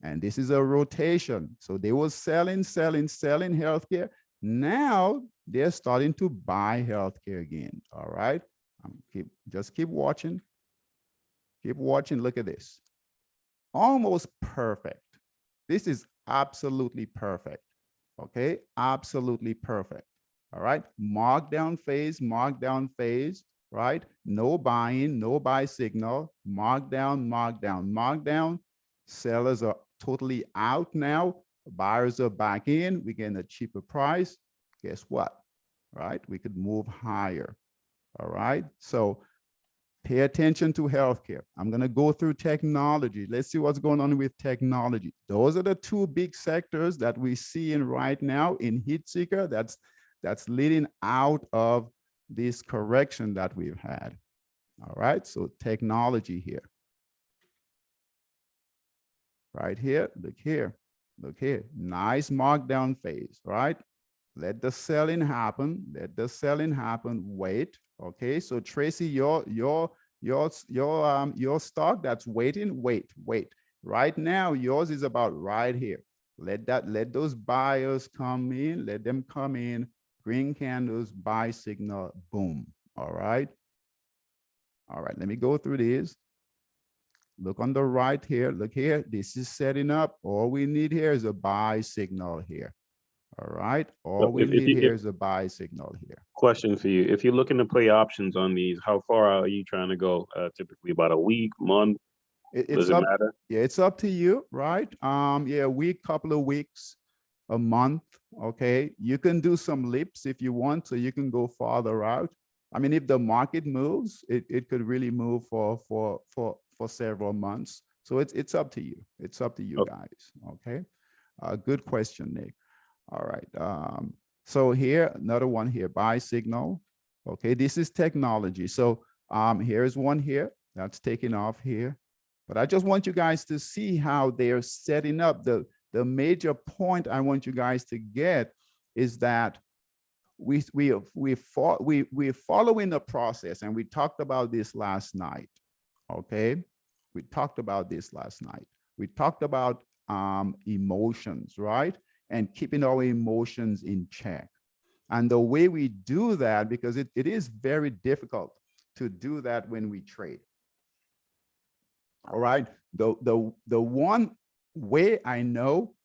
And this is a rotation. So they were selling healthcare. Now they're starting to buy healthcare again. All right. Just keep watching. Keep watching. Look at this. Almost perfect. This is absolutely perfect. Okay. Absolutely perfect. All right. Markdown phase, right? No buying, no buy signal, markdown. Sellers are totally out now. Buyers are back in. We're getting a cheaper price. Guess what? Right? We could move higher. All right. So pay attention to healthcare. I'm going to go through technology. Let's see what's going on with technology. Those are the two big sectors that we see in right now in heat seeker. That's leading out of this correction that we've had. All right. So technology here. Right here. Look here. Look here. Nice markdown phase, right? Let the selling happen. Let the selling happen. Wait. Okay. So Tracy, your stock that's waiting, wait. Right now, yours is about right here. Let those buyers come in. Let them come in. Green candles, buy signal, boom. All right. All right. Let me go through this. Look on the right here. Look here. This is setting up. All we need here is a buy signal here. All right. All we need here is a buy signal here. Question for you. If you're looking to play options on these, how far are you trying to go? Typically about a week, month? Does it matter? Yeah, it's up to you, right? Yeah, a week, couple of weeks, a month. Okay. You can do some lips if you want, so you can go farther out. I mean, if the market moves, it could really move for several months. So it's up to you. It's up to you guys. Okay. Good question, Nick. All right. So here, another one here, buy signal. Okay, this is technology. So here's one here that's taking off here. But I just want you guys to see how they're setting up. The major point I want you guys to get is that we're following the process, and we talked about this last night. Okay, we talked about this last night. We talked about emotions, right? And keeping our emotions in check. And the way we do that, because it is very difficult to do that when we trade. All right. The one way I know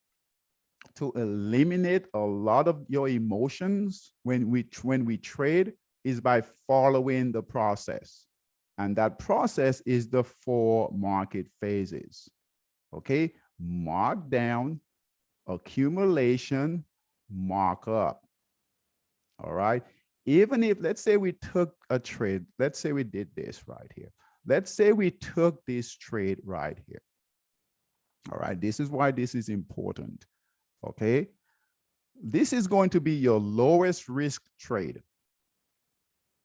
to eliminate a lot of your emotions when we trade is by following the process. And that process is the 4 market phases. Okay. Mark down, accumulation, markup. All right. Even if, let's say we took a trade, let's say we did this right here. Let's say we took this trade right here. All right. This is why this is important. Okay. This is going to be your lowest risk trade.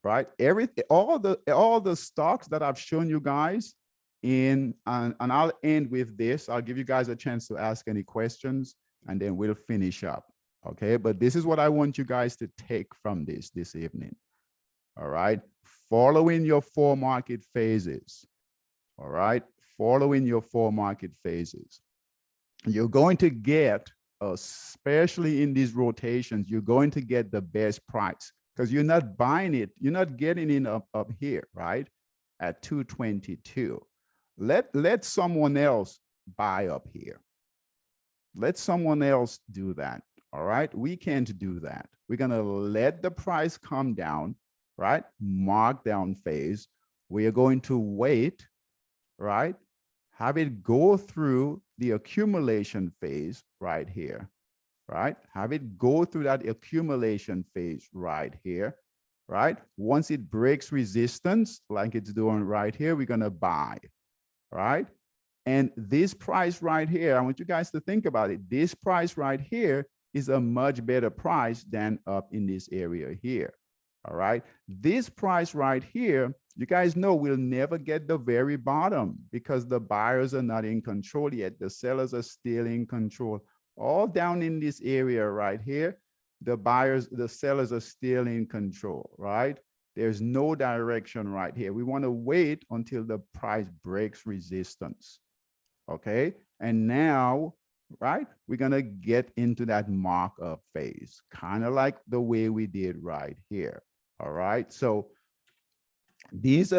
right? Everything, all the stocks that I've shown you guys in, and I'll end with this. I'll give you guys a chance to ask any questions, and then we'll finish up. Okay, but this is what I want you guys to take from this evening. All right, following your 4 market phases. All right, following your 4 market phases. You're going to get, especially in these rotations, you're going to get the best price, because you're not buying it, you're not getting in up here, right? At 222. Let someone else buy up here. Let someone else do that. All right, we can't do that. We're gonna let the price come down, right? Markdown phase. We are going to wait, right? Have it go through the accumulation phase right here, right? Have it go through that accumulation phase right here, right? Once it breaks resistance, like it's doing right here, we're gonna buy, right? And this price right here, I want you guys to think about it. This price right here is a much better price than up in this area here. All right. This price right here, you guys know we'll never get the very bottom because the buyers are not in control yet. The sellers are still in control. All down in this area right here, the sellers are still in control, right? There's no direction right here. We want to wait until the price breaks resistance. Okay. And now, right, we're going to get into that markup phase, kind of like the way we did right here. All right. So these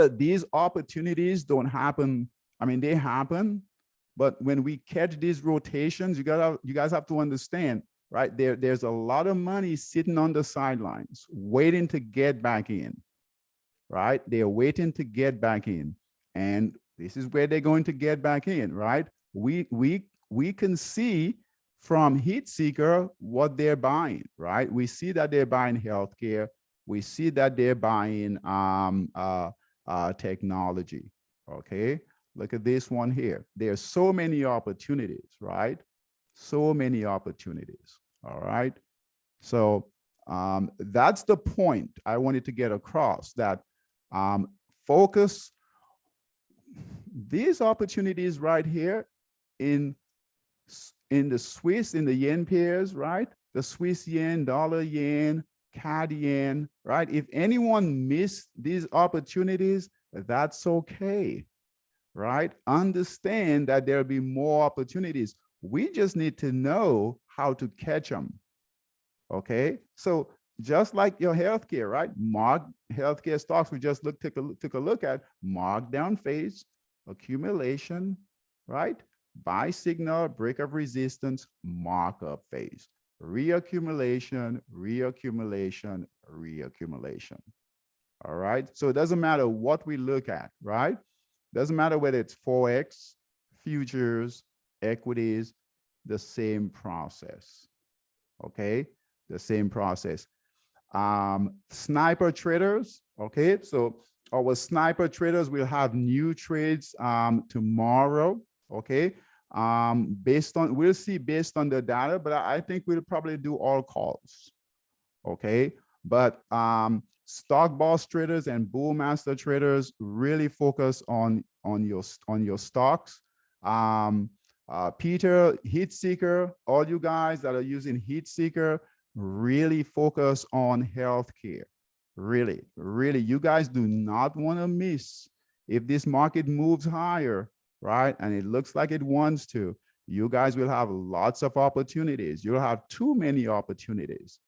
opportunities don't happen. I mean, they happen, but when we catch these rotations, you guys have to understand, right? There's a lot of money sitting on the sidelines waiting to get back in, right? They're waiting to get back in, and this is where they're going to get back in, right? We can see from Heat Seeker what they're buying, right? We see that they're buying healthcare. We see that they're buying technology. Okay, look at this one here. There's so many opportunities, right? So many opportunities. All right. So that's the point I wanted to get across, that focus these opportunities right here in the Swiss, in the yen pairs, right? The Swiss yen, dollar yen, CAD yen, right? If anyone missed these opportunities, that's okay, right? Understand that there'll be more opportunities. We just need to know how to catch them, okay? So just like your healthcare, right? Mark healthcare stocks, we just took a look at markdown phase, accumulation, right? Buy signal, break of resistance, markup phase, reaccumulation, reaccumulation, reaccumulation. All right. So it doesn't matter what we look at, right? Doesn't matter whether it's Forex, futures, equities, the same process. Okay. The same process. Sniper traders. Okay. So our sniper traders will have new trades tomorrow. Okay. We'll see based on the data, but I think we'll probably do all calls. Okay. But stock boss traders and bull master traders really focus on your stocks. Peter, Heat Seeker, all you guys that are using Heat Seeker, really focus on healthcare. Really, really, you guys do not want to miss. If this market moves higher, right, and it looks like it wants to, you guys will have lots of opportunities. You'll have too many opportunities,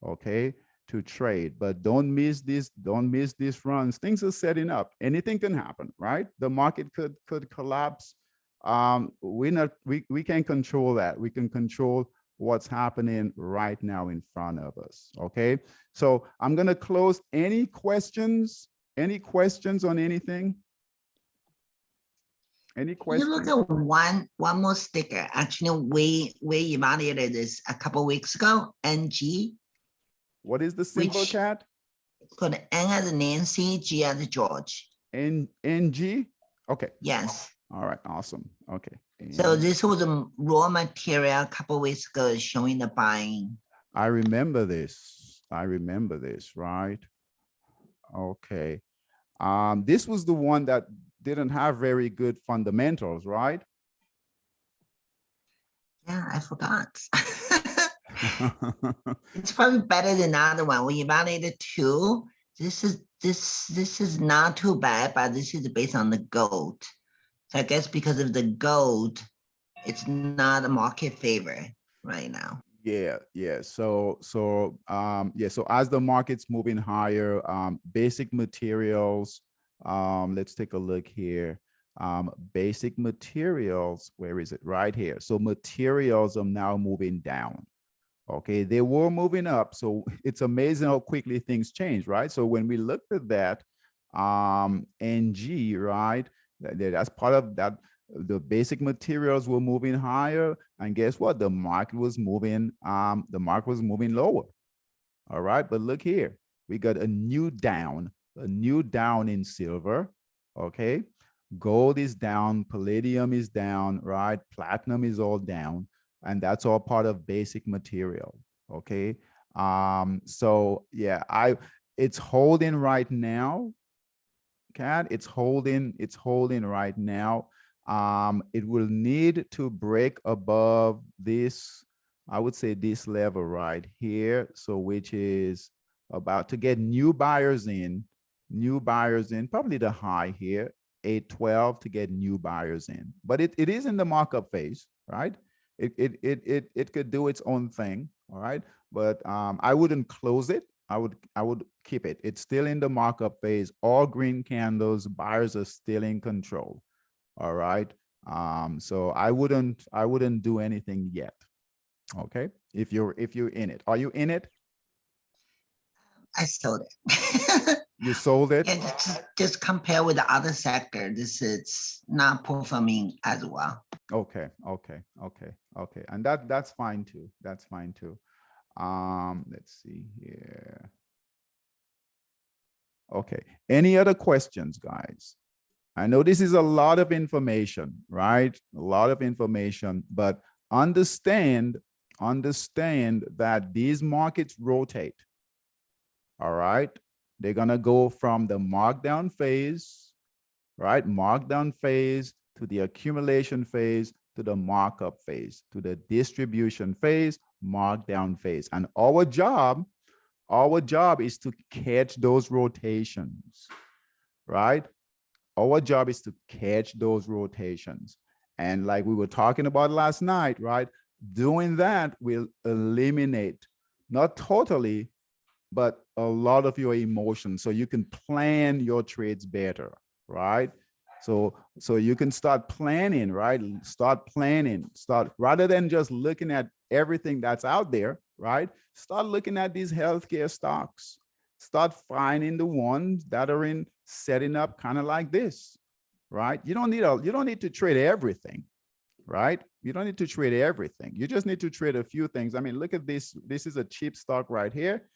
okay, to trade. But don't miss this. Don't miss these runs. Things are setting up. Anything can happen, right? The market could collapse. We can't control that. We can control what's happening right now in front of us. Okay, so I'm gonna close. Any questions? Any questions on anything? Any questions? You look at one more sticker. Actually, we evaluated this a couple weeks ago. NG. What is the symbol, Which- Cat? Got N as Nancy, G as George. NG. Okay. Yes. All right. Awesome. Okay. So And this was a raw material a couple weeks ago showing the buying. I remember this. I remember this. Right. Okay. This was the one that didn't have very good fundamentals, right? Yeah, I forgot. It's probably better than the other one. We evaluated two. This is not too bad, but this is based on the gold. So I guess because of the gold, it's not a market favor right now. Yeah. So as the market's moving higher, basic materials, let's take a look here. Basic materials, where is it? Right here. So materials are now moving down. Okay, they were moving up. So it's amazing how quickly things change, right? So when we looked at that, NG, right? That's part of that. The basic materials were moving higher, and guess what? The market was moving lower. All right, but look here, we got a new down in silver. Okay, gold is down, palladium is down, right? Platinum is all down, and that's all part of basic material. Okay, so yeah, it's holding right now. It's holding right now. It will need to break above this, I would say this level right here. So which is about to get new buyers in, probably the high here, 812 to get new buyers in. But it is in the markup phase, right? It could do its own thing, all right? But I wouldn't close it. I would keep it. It's still in the markup phase. All green candles, buyers are still in control. All right. So I wouldn't do anything yet. Okay. If you're in it. Are you in it? I sold it. You sold it? Yeah, just compare with the other sector. This is not performing as well. Okay. And that's fine too. That's fine too. Let's see here. Okay. Any other questions, guys? I know this is a lot of information, right? A lot of information, but understand that these markets rotate. All right. They're going to go from the markdown phase, right? Markdown phase to the accumulation phase to the markup phase to the distribution phase, markdown phase. And our job is to catch those rotations, right? Our job is to catch those rotations. And like we were talking about last night, right? Doing that will eliminate, not totally, but a lot of your emotions. So you can plan your trades better, right? So you can start planning, right? Start rather than just looking at everything that's out there, right? Start looking at these healthcare stocks. Start finding the ones that are in setting up kind of like this, right? You don't need to trade everything, right? You don't need to trade everything. You just need to trade a few things. I mean, look at this. This is a cheap stock right here.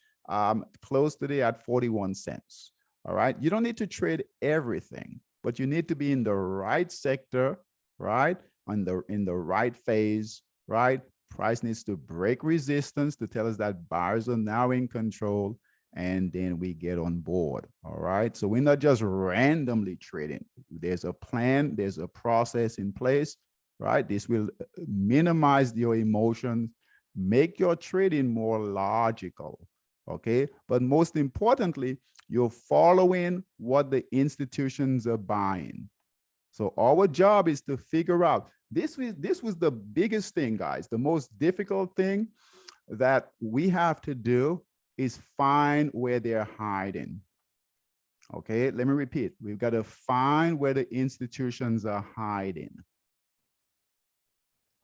Closed today at 41 cents. All right. You don't need to trade everything, but you need to be in the right sector, right? In the right phase, right? Price needs to break resistance to tell us that buyers are now in control, and then we get on board. All right. So we're not just randomly trading. There's a plan, there's a process in place, right? This will minimize your emotions, make your trading more logical. Okay. But most importantly, you're following what the institutions are buying. So our job is to figure out, this was the biggest thing, guys. The most difficult thing that we have to do is find where they're hiding. Okay, let me repeat. We've got to find where the institutions are hiding.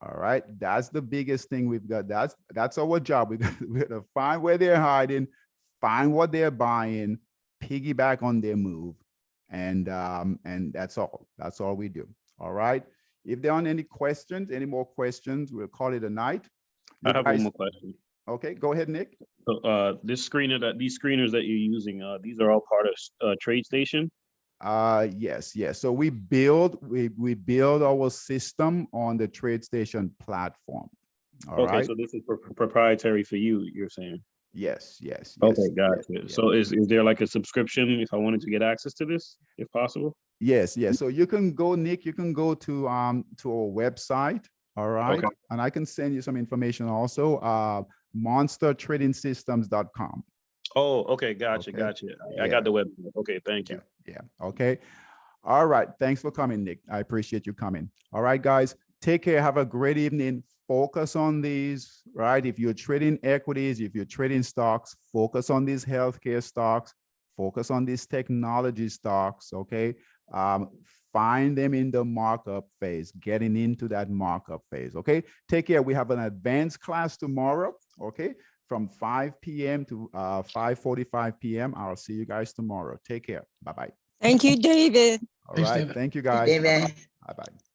All right, that's the biggest thing we've got. That's our job. We got to find where they're hiding, find what they're buying, piggyback on their move, and that's all. That's all we do. All right. If there aren't any questions, any more questions, we'll call it a night. I have one more question. Okay, go ahead, Nick. So these screeners that you're using, these are all part of TradeStation? Yes. So we build our system on the TradeStation platform. All right. So this is proprietary for you, you're saying? Yes, yes, Okay, yes. gotcha. yeah, yeah. So is there like a subscription if I wanted to get access to this, if possible? Yes, yes. So you can go, Nick, you can go to our website. All right. Okay. And I can send you some information also. Monstertradingsystems.com. Oh, okay, gotcha, Okay. gotcha. I Yeah. got the web. Okay, thank Yeah. you. Yeah. Okay. All right. Thanks for coming, Nick. I appreciate you coming. All right, guys. Take care. Have a great evening. Focus on these, right? If you're trading equities, if you're trading stocks, focus on these healthcare stocks, focus on these technology stocks, okay? Find them in the markup phase, getting into that markup phase, okay? Take care. We have an advanced class tomorrow, okay? From 5 p.m. to 5:45 p.m. I'll see you guys tomorrow. Take care. Bye-bye. Thank you, David. All Thanks, right. David. Thank you, guys. David. Bye-bye.